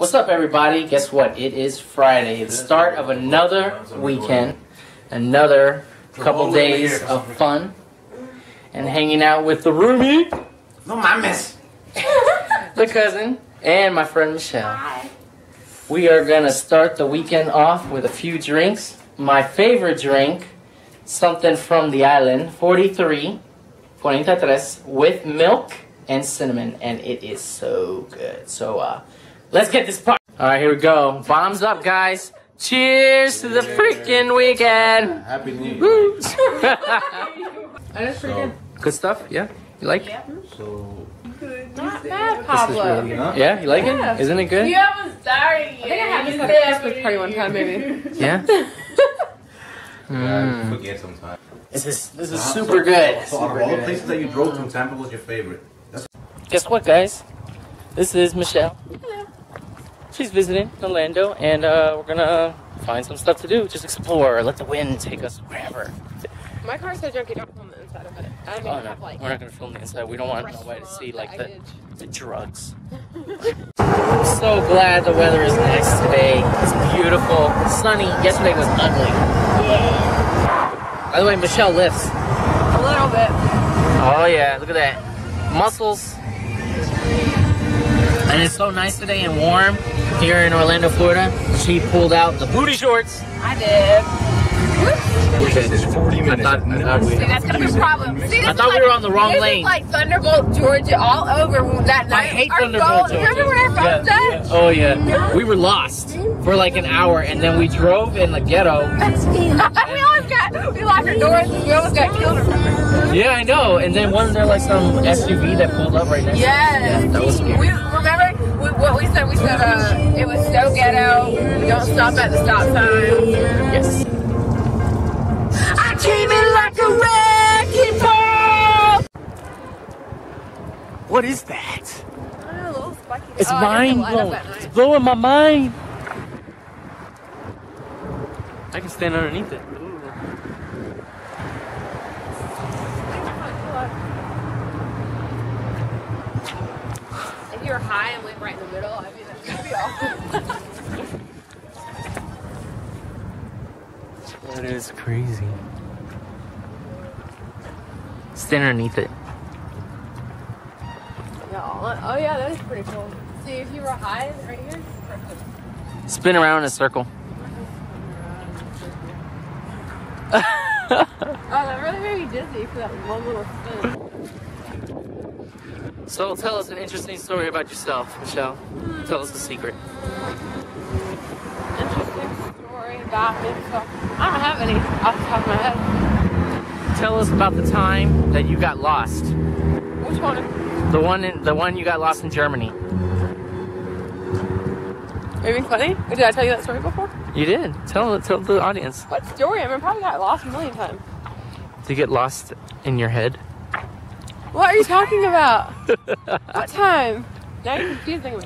What's up, everybody? Guess what? It is Friday. It's the start of another weekend. Another couple days of fun. And hanging out with the roomie. No mames. The cousin. And my friend Michelle. Hi. We are going to start the weekend off with a few drinks. My favorite drink, something from the island, 43, with milk and cinnamon. And it is so good. So, let's get this party. Alright, here we go. Bombs up, guys. Cheers to the freaking weekend. Happy New Year. Woo. That's pretty good. Good stuff, yeah? You like it? So, Not bad, Pablo. Yeah, you like it? Isn't it good? You haven't started yet. I think I had this at a Christmas party one time, maybe. Yeah? I forget sometimes. This is super good. So out of all the places that you drove to, Tampa was your favorite. Guess what, guys? This is Michelle. Hello. She's visiting Orlando, and we're gonna find some stuff to do. Just explore, let the wind take us wherever. My car says don't get on the inside of it. I mean, Oh no, we're not gonna film the inside. We don't want nobody to see like the drugs. I'm so glad the weather is nice today. It's beautiful, sunny. Yesterday was ugly. Yeah. By the way, Michelle lifts. A little bit. Oh yeah, look at that. Muscles. And it's so nice today and warm here in Orlando, Florida. She pulled out the booty shorts. I did. It's 40 minutes. See, that's gonna be a problem. See, I thought we were on the wrong lane. This is like Thunderbolt, Georgia, all over that night. I hate Our Thunderbolt, phone- Georgia. Remember when our phone died? Oh yeah. We were lost for like an hour, and then we drove in the ghetto. we locked our doors and we almost got killed. Yeah, I know. And then wasn't there like some SUV that pulled up right next to us? Yes. Yeah, that was scary. What we said? We said it was so ghetto. We don't stop at the stop sign. Yes. I came in like a wrecking ball. What is that? A little spiky. It's Oh, I mind guess it'll light blowing. up at It's night. blowing my mind. I can stand underneath it. Ooh. If you were high and went right in the middle, I mean, that's gonna be awesome. That is crazy. Stand underneath it. Oh yeah, that is pretty cool. See, if you were high right here, perfect. Spin around in a circle. Oh, that really made me dizzy for that one little spin. So tell us an interesting story about yourself, Michelle. Tell us a secret. Interesting story about me. So I don't have any off the top of my head. Tell us about the time that you got lost. Which one? The one you got lost in Germany. Maybe funny? Did I tell you that story before? You did. Tell the audience. What story? I mean, I probably got lost a million times. Did you get lost in your head? What are you talking about? What time? Now you're confusing me.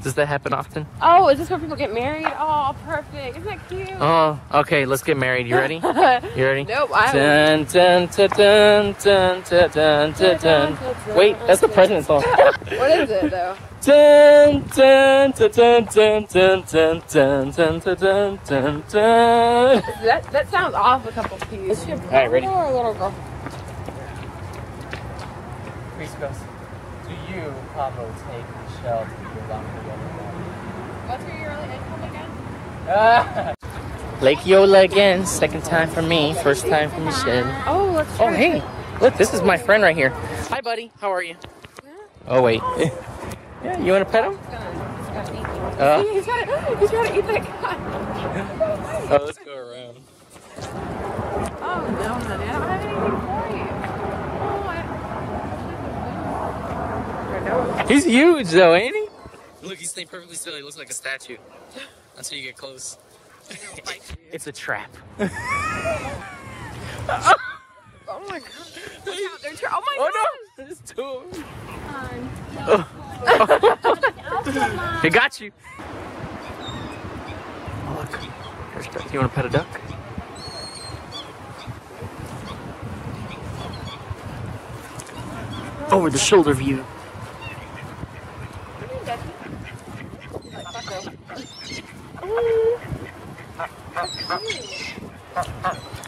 Does that happen often? Oh, is this where people get married? Oh, perfect. Isn't that cute? Oh, okay. Let's get married. You ready? You ready? Nope, I Dun, dun, dun, dun, dun, dun, dun, dun, dun. Wait, that's the president's song. What is it, though? Dun, dun, dun, dun, dun, dun, dun, dun, dun, dun, dun, dun. That sounds off a couple keys. All right, ready? Or a little girl. Reese goes, do you, Pablo, take Michelle to your doctor? What's your yearly income again? Lake Eola again. Second time for me. First time for Michelle. Oh, let's try Oh, hey. Look, this is my friend right here. Hi, buddy. How are you? Oh, wait. Yeah, you want to pet him? He's trying to eat that guy. Oh, let's go around. Oh, no, honey. I don't have anything for you. Oh, He's huge, though, ain't he? Look, he's staying perfectly still. He looks like a statue until you get close. It's a trap. Oh, my God. Oh, my God. No. There's two of them. Oh. He got you. Oh, look. There's a duck. You want to pet a duck? Over the shoulder view. taco.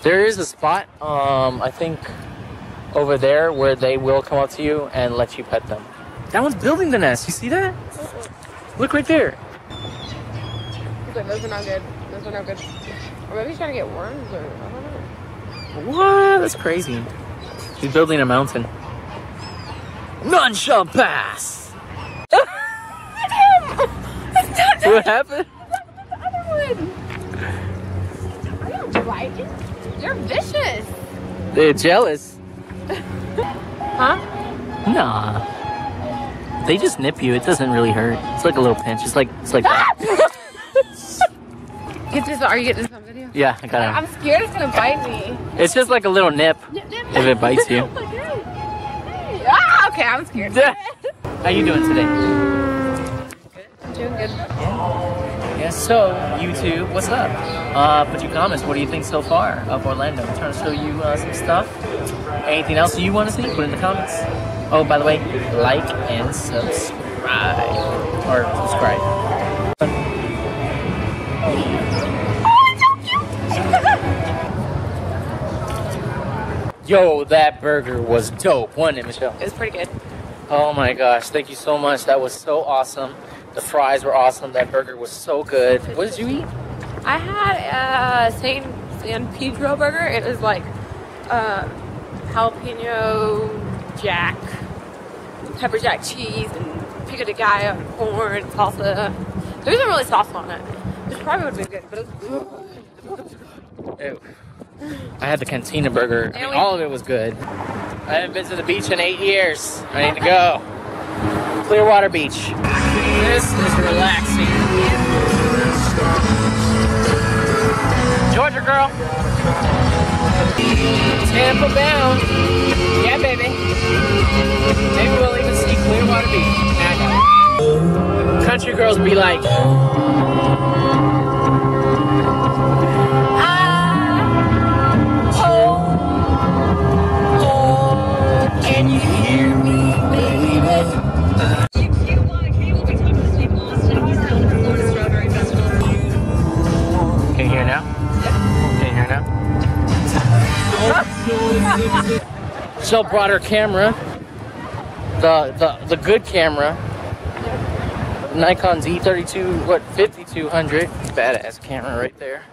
There is a spot, I think, over there where they will come up to you and let you pet them. That one's building the nest. You see that? Look right there. He's like, those are not good. Those are not good. Or maybe he's trying to get worms, or I don't know. What? That's crazy. He's building a mountain. None shall pass. What happened? You're vicious. They're jealous. Huh? Nah. They just nip you. It doesn't really hurt. It's like a little pinch. It's like that. Get this. Are you getting this on video? Yeah, I got it. I'm scared it's gonna bite me. It's just like a little nip if it bites you. Ah, okay, I'm scared. How you doing today? Doing good. Yeah, so YouTube, what's up? Put your comments. What do you think so far of Orlando? I'm trying to show you some stuff. Anything else you want to see? Put in the comments. Oh, by the way, like and subscribe. Or subscribe. Yo, that burger was dope, wasn't it, Michelle? It was pretty good. Oh my gosh, thank you so much. That was so awesome. The fries were awesome. That burger was so good. What did you eat? I had a San Pedro burger. It was like jalapeno jack, pepper jack cheese, and pico de gallo, corn, salsa. There wasn't really sauce on it. This probably would have been good, but it was... Ew. I had the Cantina burger. I mean, all of it was good. I haven't been to the beach in 8 years. I need to go. Clearwater Beach. This is relaxing. Georgia girl. Tampa bound. Yeah, baby. Maybe we'll even see Clearwater Beach. Country girls be like, can you hear me, baby? Can you hear now? Can you hear now? Jill brought her camera, the good camera, Nikon Z32, 5200, badass camera right there.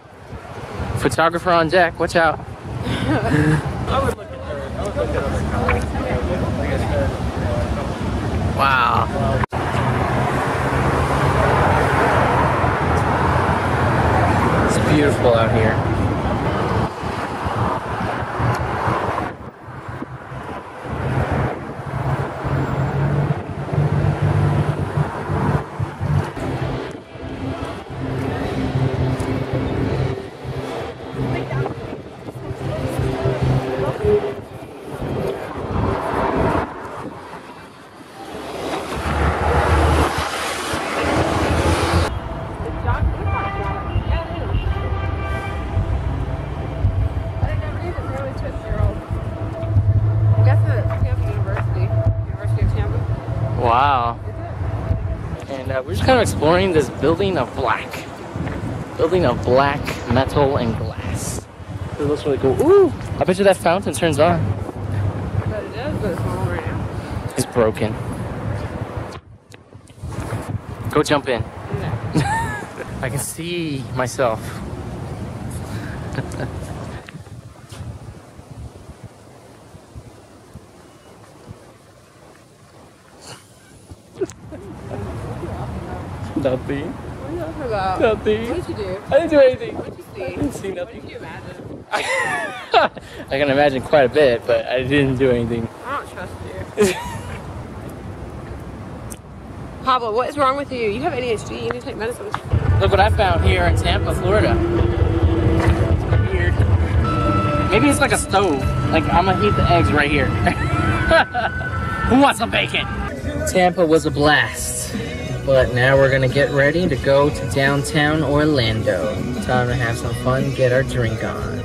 Photographer on deck, watch out. I would look at her. I would look at her. Wow. It's beautiful out here. Wow. And we're just kind of exploring this building of black. Building of black metal and glass. It looks really cool. Ooh! I bet you that fountain turns on. I bet it does, but it's not on right now. It's broken. Go jump in. No. I can see myself. Nothing. What are you talking about? Nothing. What did you do? I didn't do anything. What did you see? I didn't see nothing. What did you imagine? I can imagine quite a bit, but I didn't do anything. I don't trust you. Pablo, what is wrong with you? You have ADHD. You need to take medicine. Look what I found here in Tampa, Florida. It's weird. Maybe it's like a stove. Like, I'm gonna heat the eggs right here. Who wants some bacon? Tampa was a blast. But now we're gonna get ready to go to downtown Orlando. Time to have some fun, get our drink on.